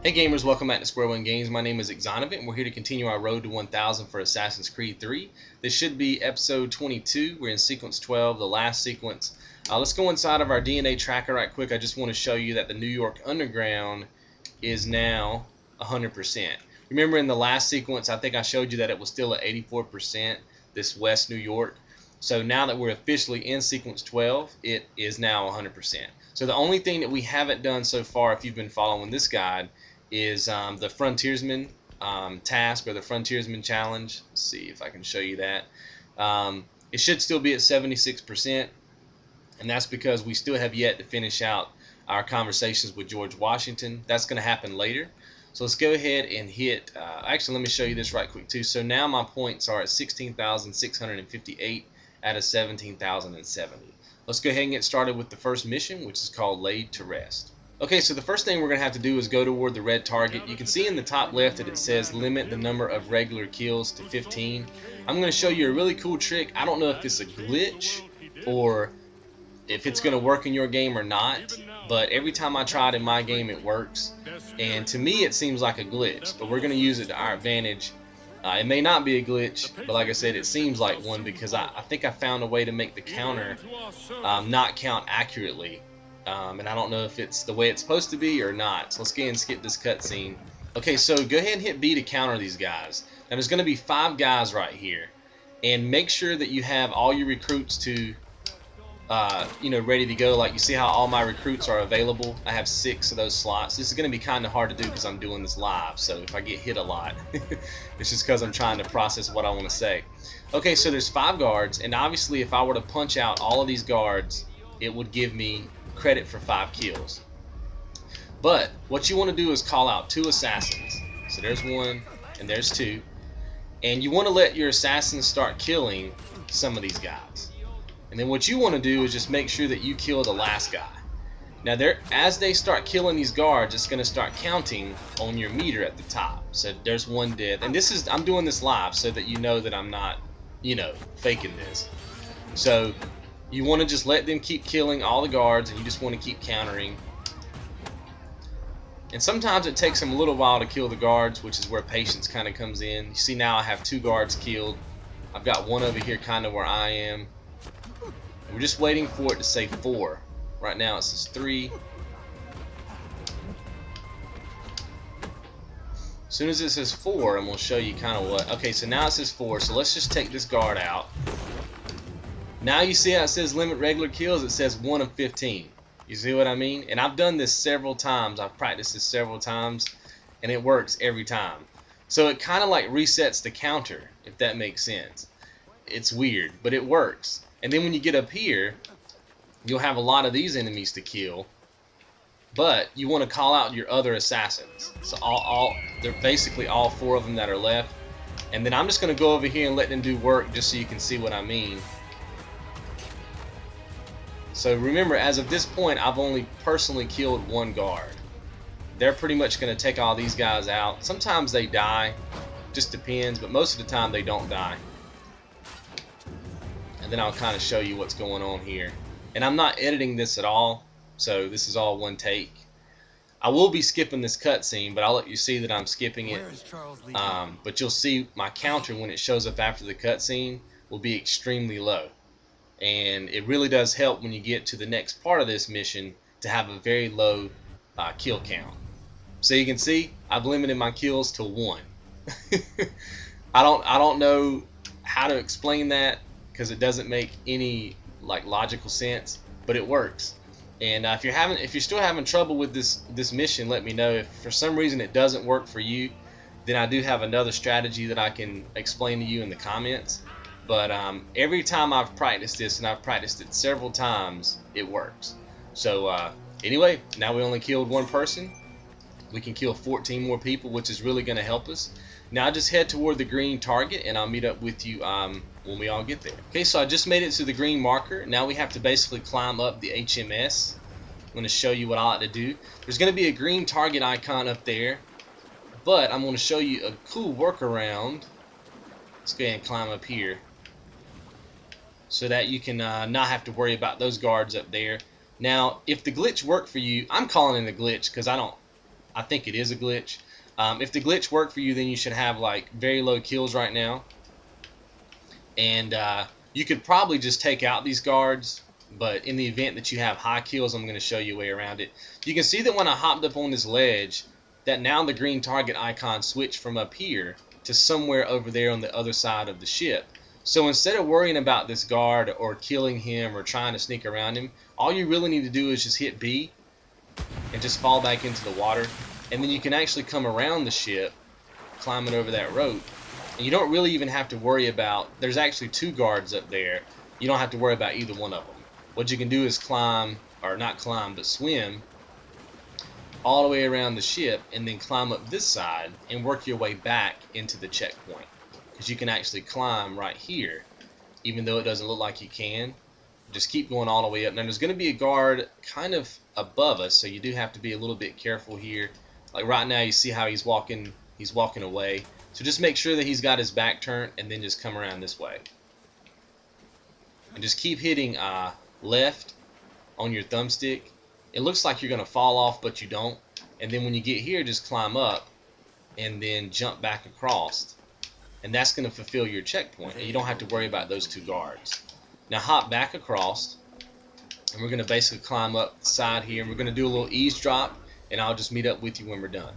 Hey gamers, welcome back to Square One Games. My name is XONEVANT and we're here to continue our road to 1000 for Assassin's Creed 3. This should be episode 22. We're in sequence 12, the last sequence. Let's go inside of our DNA tracker right quick. I just want to show you that the New York Underground is now 100%. Remember in the last sequence, I think I showed you that it was still at 84%, this West New York. So now that we're officially in sequence 12, it is now 100%. So the only thing that we haven't done so far, if you've been following this guide, is the Frontiersman task or the Frontiersman challenge. Let's see if I can show you that. It should still be at 76%, and that's because we still have yet to finish out our conversations with George Washington. That's going to happen later. So let's go ahead and hit, actually let me show you this right quick too. So now my points are at 16,658 out of 17,070. Let's go ahead and get started with the first mission, which is called Laid to Rest. Okay, so the first thing we're going to have to do is go toward the red target. You can see in the top left that it says limit the number of regular kills to 15. I'm going to show you a really cool trick. I don't know if it's a glitch or if it's going to work in your game or not, but every time I try it in my game it works. And to me it seems like a glitch, but we're going to use it to our advantage. It may not be a glitch, but like I said, it seems like one because I think I found a way to make the counter not count accurately. And I don't know if it's the way it's supposed to be or not. So let's go ahead and skip this cutscene. Okay, so go ahead and hit B to counter these guys. Now there's going to be 5 guys right here, and make sure that you have all your recruits to, ready to go. Like you see how all my recruits are available. I have 6 of those slots. This is going to be kind of hard to do because I'm doing this live. So if I get hit a lot, it's just because I'm trying to process what I want to say. Okay, so there's 5 guards, and obviously if I were to punch out all of these guards, it would give me credit for 5 kills. But what you want to do is call out 2 assassins. So there's 1 and there's 2, and you want to let your assassins start killing some of these guys. And then what you want to do is just make sure that you kill the last guy. Now as they start killing these guards, it's going to start counting on your meter at the top. So there's 1 dead, and I'm doing this live so that you know that I'm not faking this. So you want to just let them keep killing all the guards, and you just want to keep countering. And sometimes it takes them a little while to kill the guards, which is where patience kind of comes in. You see now I have 2 guards killed. I've got 1 over here kind of where I am. We're just waiting for it to say 4. Right now it says 3. As soon as it says 4, I'm going to show you kind of what. Okay, so now it says 4, so let's just take this guard out. Now you see how it says limit regular kills, it says 1 of 15. You see what I mean? And I've done this several times. I've practiced this several times, and it works every time. So it kind of like resets the counter, if that makes sense. It's weird, but it works. And then when you get up here, you'll have a lot of these enemies to kill, but you want to call out your other assassins. So they're basically all 4 of them that are left. And then I'm just going to go over here and let them do work just so you can see what I mean. So remember, as of this point, I've only personally killed 1 guard. They're pretty much going to take all these guys out. Sometimes they die, just depends, but most of the time they don't die. And then I'll kind of show you what's going on here. And I'm not editing this at all, so this is all 1 take. I will be skipping this cutscene, but I'll let you see that I'm skipping it. But you'll see my counter when it shows up after the cutscene will be extremely low. And it really does help when you get to the next part of this mission to have a very low kill count. So you can see I've limited my kills to 1. I don't know how to explain that because it doesn't make any logical sense, but it works. And if you're still having trouble with this mission, let me know. If for some reason it doesn't work for you, then I do have another strategy that I can explain to you in the comments. But every time I've practiced this, and I've practiced it several times, it works. So anyway, now we only killed 1 person. We can kill 14 more people, which is really going to help us. Now just head toward the green target, and I'll meet up with you when we all get there. Okay, so I just made it to the green marker. Now we have to basically climb up the HMS. I'm going to show you what I like to do. There's going to be a green target icon up there, but I'm going to show you a cool workaround. Let's go ahead and climb up here, so that you can not have to worry about those guards up there. Now, if the glitch worked for you, I'm calling it a glitch because I don't I think it is a glitch. If the glitch worked for you, then you should have like very low kills right now. And you could probably just take out these guards, but in the event that you have high kills, I'm going to show you a way around it. You can see that when I hopped up on this ledge, that now the green target icon switched from up here to somewhere over there on the other side of the ship. So instead of worrying about this guard or killing him or trying to sneak around him, all you really need to do is just hit B and just fall back into the water. And then you can actually come around the ship, climbing over that rope. And you don't really even have to worry about, there's actually 2 guards up there. You don't have to worry about either one of them. What you can do is climb, or not climb, but swim all the way around the ship and then climb up this side and work your way back into the checkpoint. Because you can actually climb right here, even though it doesn't look like you can. Just keep going all the way up. Now there's going to be a guard kind of above us, so you do have to be a little bit careful here. Like right now, you see how he's walking away. So just make sure that he's got his back turned, and then just come around this way. And just keep hitting left on your thumbstick. It looks like you're going to fall off, but you don't. And then when you get here, just climb up and then jump back across. And that's going to fulfill your checkpoint. And you don't have to worry about those 2 guards. Now hop back across. And we're going to basically climb up the side here. And we're going to do a little eavesdrop. And I'll just meet up with you when we're done.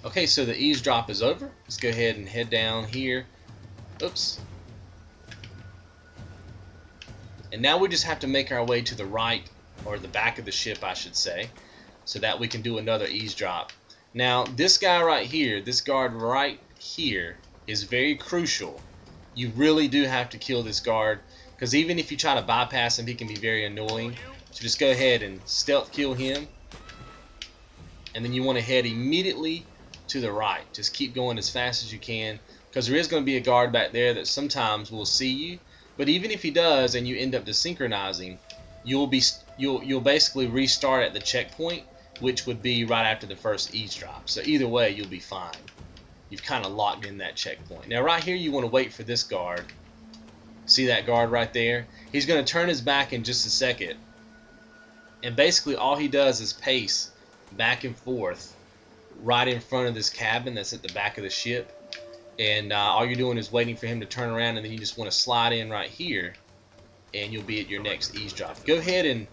Okay, so the eavesdrop is over. Let's go ahead and head down here. Oops. And now we just have to make our way to the right, or the back of the ship, I should say, so that we can do another eavesdrop. Now, this guy right here, this guard right here, is very crucial. You really do have to kill this guard, because even if you try to bypass him, he can be very annoying. So just go ahead and stealth kill him. And then you want to head immediately to the right. Just keep going as fast as you can, because there is going to be a guard back there that sometimes will see you. But even if he does and you end up desynchronizing, you'll basically restart at the checkpoint, which would be right after the first eavesdrop. So either way, you'll be fine. You've kind of locked in that checkpoint. Now right here, you want to wait for this guard. See that guard right there? He's going to turn his back in just a second. And basically all he does is pace back and forth right in front of this cabin that's at the back of the ship. And all you're doing is waiting for him to turn around, and then you just want to slide in right here, and you'll be at your next eavesdrop. Go ahead and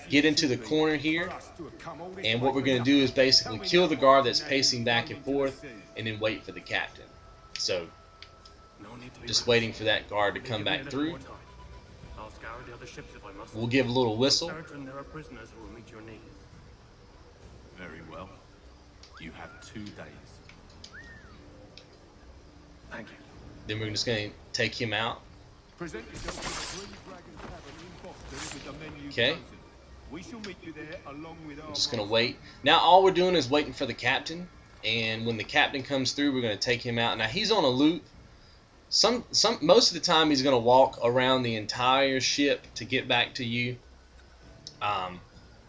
get into the corner here, and what we're going to do is basically kill the guard that's pacing back and forth, and then wait for the captain. So, just waiting for that guard to come back through. We'll give a little whistle. Very well. You have 2 days. Thank you. Then we're just going to take him out. Okay. I'm just going to wait. Now all we're doing is waiting for the captain. And when the captain comes through, we're going to take him out. Now he's on a loop. Most of the time he's going to walk around the entire ship to get back to you.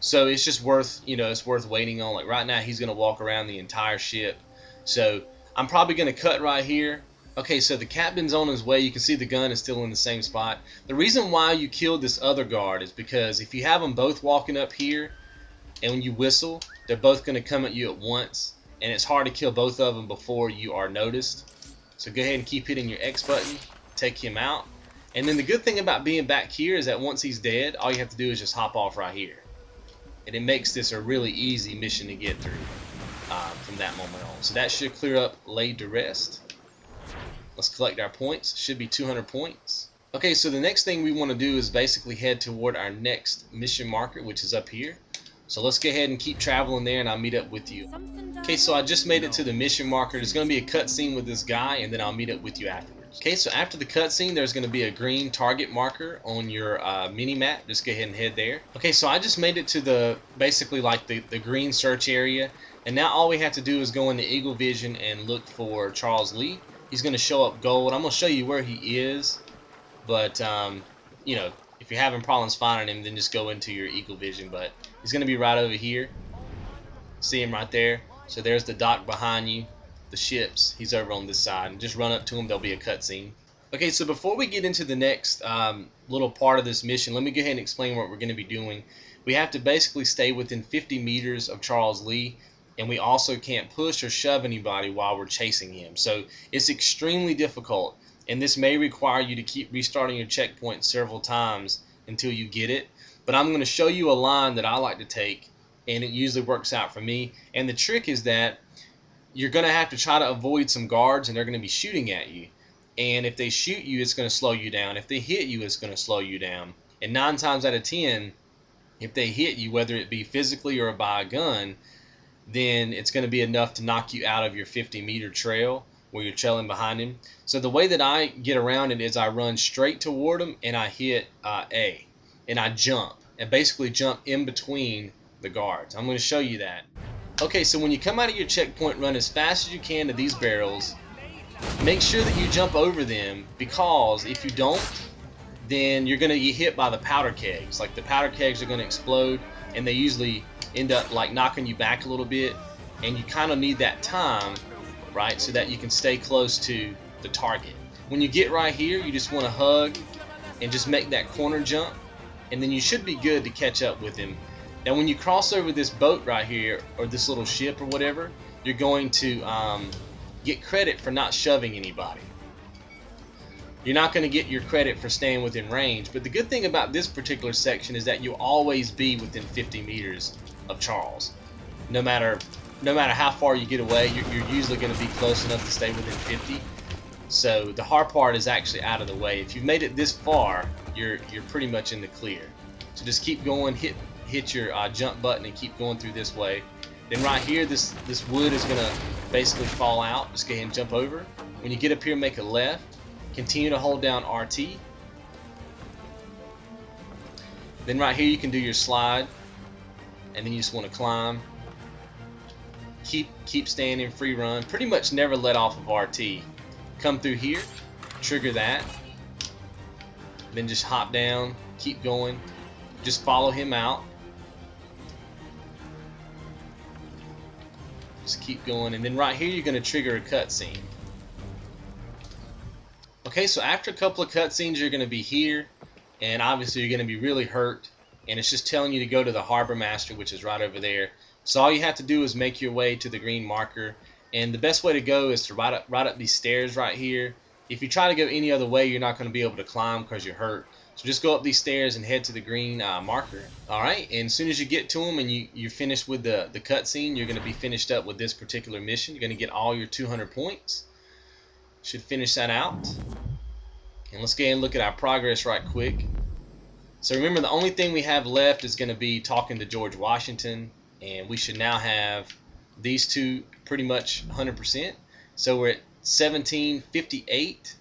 So it's just worth, it's worth waiting on. Like right now he's going to walk around the entire ship. So I'm probably going to cut right here. Okay, so the captain's on his way. You can see the gun is still in the same spot. The reason why you killed this other guard is because if you have them both walking up here, and when you whistle, they're both going to come at you at once, and it's hard to kill both of them before you are noticed. So go ahead and keep hitting your X button, take him out. And then the good thing about being back here is that once he's dead, all you have to do is just hop off right here. And it makes this a really easy mission to get through from that moment on. So that should clear up laid to rest. Let's collect our points. Should be 200 points. Okay, so the next thing we want to do is basically head toward our next mission marker, which is up here. So let's go ahead and keep traveling there, and I'll meet up with you. Okay, so I just made it to the mission marker. There's going to be a cutscene with this guy, and then I'll meet up with you afterwards. Okay, so after the cutscene, there's going to be a green target marker on your mini-map. Just go ahead and head there. Okay, so I just made it to the, basically like the green search area. And now all we have to do is go into Eagle Vision and look for Charles Lee. He's going to show up gold. I'm going to show you where he is. But, if you're having problems finding him, then just go into your Eagle Vision. But he's going to be right over here. See him right there. So there's the dock behind you. The ships. He's over on this side. And just run up to him. There'll be a cutscene. Okay, so before we get into the next little part of this mission, let me go ahead and explain what we're going to be doing. We have to basically stay within 50 meters of Charles Lee. and we also can't push or shove anybody while we're chasing him. So it's extremely difficult, and this may require you to keep restarting your checkpoint several times until you get it. But I'm going to show you a line that I like to take, and it usually works out for me. And the trick is that you're going to have to try to avoid some guards, and they're going to be shooting at you. And if they shoot you, it's going to slow you down. If they hit you, it's going to slow you down. And 9 times out of 10, if they hit you, whether it be physically or by a gun, then it's going to be enough to knock you out of your 50-meter trail where you're trailing behind him. So the way that I get around it is I run straight toward him, and I hit A, and I jump, and basically jump in between the guards. I'm going to show you that. Okay, so when you come out of your checkpoint, run as fast as you can to these barrels. Make sure that you jump over them, because if you don't, then you're going to get hit by the powder kegs. Like, the powder kegs are going to explode, and they usually end up like knocking you back a little bit, and you kind of need that time, right, so that you can stay close to the target. When you get right here, you just want to hug and just make that corner jump, and then you should be good to catch up with him. Now when you cross over this boat right here, or this little ship or whatever, you're going to get credit for not shoving anybody. You're not going to get your credit for staying within range, but the good thing about this particular section is that you'll always be within 50 meters of Charles. No matter how far you get away, you're usually going to be close enough to stay within 50. So the hard part is actually out of the way. If you've made it this far, you're pretty much in the clear. So just keep going, hit your jump button, and keep going through this way. Then right here, this wood is going to basically fall out. Just go ahead and jump over. When you get up here, make a left. Continue to hold down RT. Then right here you can do your slide, and then you just want to climb. Keep staying in free run. Pretty much never let off of RT. Come through here, trigger that, then just hop down, keep going. Just follow him out. Just keep going, and then right here you're going to trigger a cutscene. Okay, so after a couple of cutscenes, you're going to be here, and obviously you're going to be really hurt, and it's just telling you to go to the Harbor Master, which is right over there. So all you have to do is make your way to the green marker, and the best way to go is to ride up these stairs right here. If you try to go any other way, you're not going to be able to climb because you're hurt. So just go up these stairs and head to the green marker. Alright, and as soon as you get to them and you're finished with the cutscene, you're going to be finished up with this particular mission. You're going to get all your 200 points. Should finish that out. And let's go ahead and look at our progress right quick. So remember, the only thing we have left is going to be talking to George Washington, and we should now have these two pretty much 100%. So we're at 17,058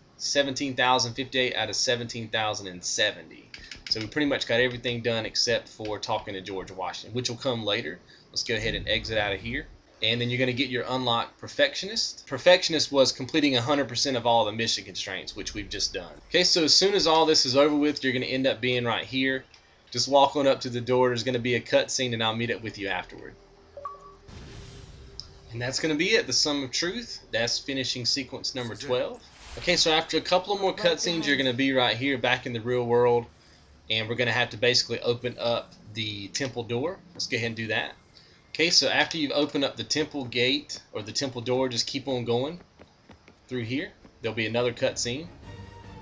out of 17,070. So we pretty much got everything done except for talking to George Washington, which will come later. Let's go ahead and exit out of here. And then you're going to get your unlock Perfectionist. Perfectionist was completing 100% of all the mission constraints, which we've just done. Okay, so as soon as all this is over with, you're going to end up being right here. Just walk on up to the door. There's going to be a cutscene, and I'll meet up with you afterward. And that's going to be it, the Sum of Truth. That's finishing sequence number 12. Okay, so after a couple of more cutscenes, you're going to be right here back in the real world, and we're going to have to basically open up the temple door. Let's go ahead and do that. Okay, so after you've opened up the temple gate or the temple door, just keep on going through here. There'll be another cutscene.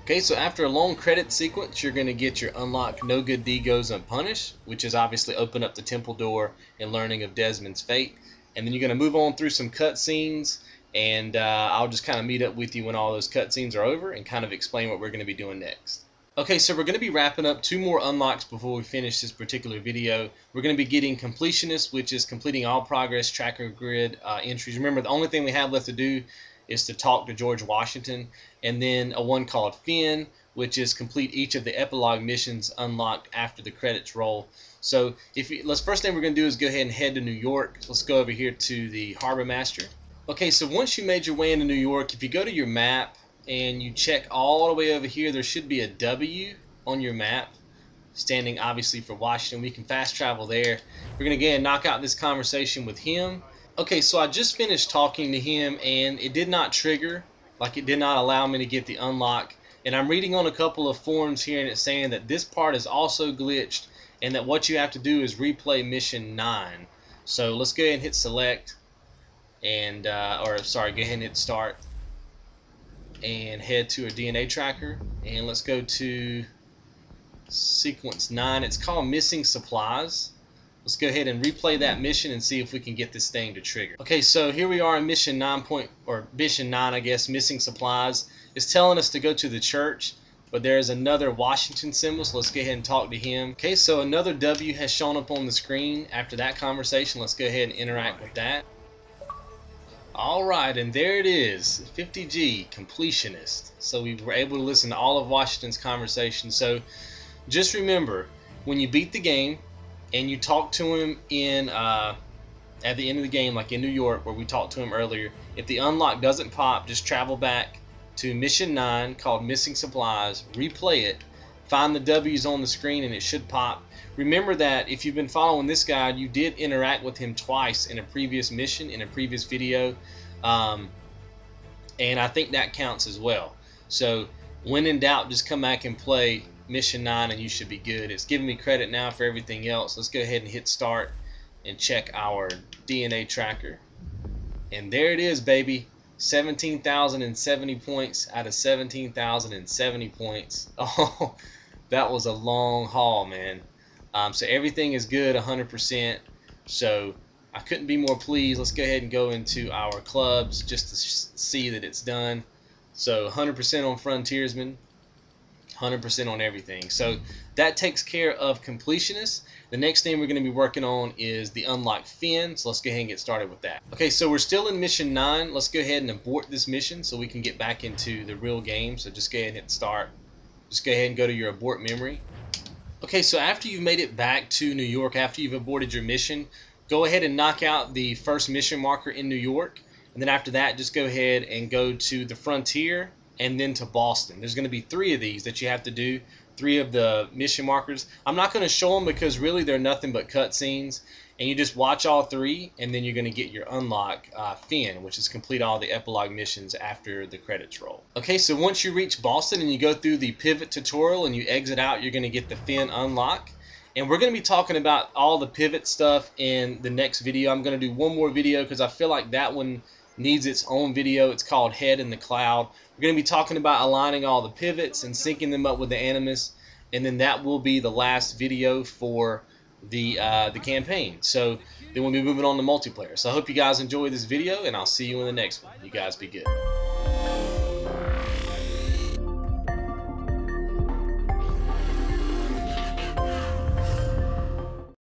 Okay, so after a long credit sequence, you're going to get your unlock No Good Deed Goes Unpunished, which is obviously open up the temple door and learning of Desmond's fate. And then you're going to move on through some cutscenes, and I'll just kind of meet up with you when all those cutscenes are over and kind of explain what we're going to be doing next. Okay, so we're going to be wrapping up 2 more unlocks before we finish this particular video. We're going to be getting Completionist, which is completing all progress tracker grid entries. Remember, the only thing we have left to do is to talk to George Washington, and then a one called Finn, which is complete each of the epilogue missions unlocked after the credits roll. So first thing we're going to do is go ahead and head to New York. Let's go over here to the Harbor Master. Okay, so once you made your way into New York, if you go to your map and you check all the way over here, there should be a W on your map, standing obviously for Washington. We can fast travel there. We're going to go ahead and knock out this conversation with him. Okay, so I just finished talking to him, and it did not trigger, like it did not allow me to get the unlock. And I'm reading on a couple of forums here, and it's saying that this part is also glitched, and that what you have to do is replay mission 9. So let's go ahead and hit select. and or sorry, go ahead and hit start and head to a DNA tracker, and let's go to sequence 9. It's called Missing Supplies. Let's go ahead and replay that mission and see if we can get this thing to trigger. Okay, so here we are in mission 9 I guess, Missing Supplies. It's telling us to go to the church, but there's another Washington symbol, so let's go ahead and talk to him. Okay, so another W has shown up on the screen after that conversation. Let's go ahead and interact with that. Alright, and there it is, 50G, Completionist. So we were able to listen to all of Washington's conversation. So just remember, when you beat the game and you talk to him in at the end of the game, like in New York where we talked to him earlier, if the unlock doesn't pop, just travel back to mission 9 called Missing Supplies, replay it, find the W's on the screen, and it should pop. Remember that if you've been following this guide, you did interact with him twice in a previous mission, in a previous video, and I think that counts as well. So when in doubt, just come back and play mission 9 and you should be good. It's giving me credit now for everything else. Let's go ahead and hit start and check our DNA tracker, and there it is, baby. 17,070 points out of 17,070 points. Oh, that was a long haul, man. So everything is good, 100%. So I couldn't be more pleased. Let's go ahead and go into our clubs just to see that it's done. So 100% on Frontiersman, 100% on everything. So that takes care of Completionist. The next thing we're going to be working on is the unlock Finn. So let's go ahead and get started with that. Okay, so we're still in mission 9. Let's go ahead and abort this mission so we can get back into the real game. So just go ahead and hit start. Just go ahead and go to your abort memory. Okay, so after you've made it back to New York, after you've aborted your mission, go ahead and knock out the first mission marker in New York. And then after that, just go ahead and go to the frontier and then to Boston. There's going to be 3 of these that you have to do, 3 of the mission markers. I'm not going to show them because really they're nothing but cutscenes. And you just watch all 3, and then you're going to get your unlock Finn, which is complete all the epilogue missions after the credits roll. Okay, so once you reach Boston and you go through the pivot tutorial and you exit out, you're going to get the Finn unlock. And we're going to be talking about all the pivot stuff in the next video. I'm going to do one more video because I feel like that one needs its own video. It's called Head in the Cloud. We're going to be talking about aligning all the pivots and syncing them up with the Animus, and then that will be the last video for the campaign. So then we'll be moving on to multiplayer. So I hope you guys enjoy this video, and I'll see you in the next one. You guys be good.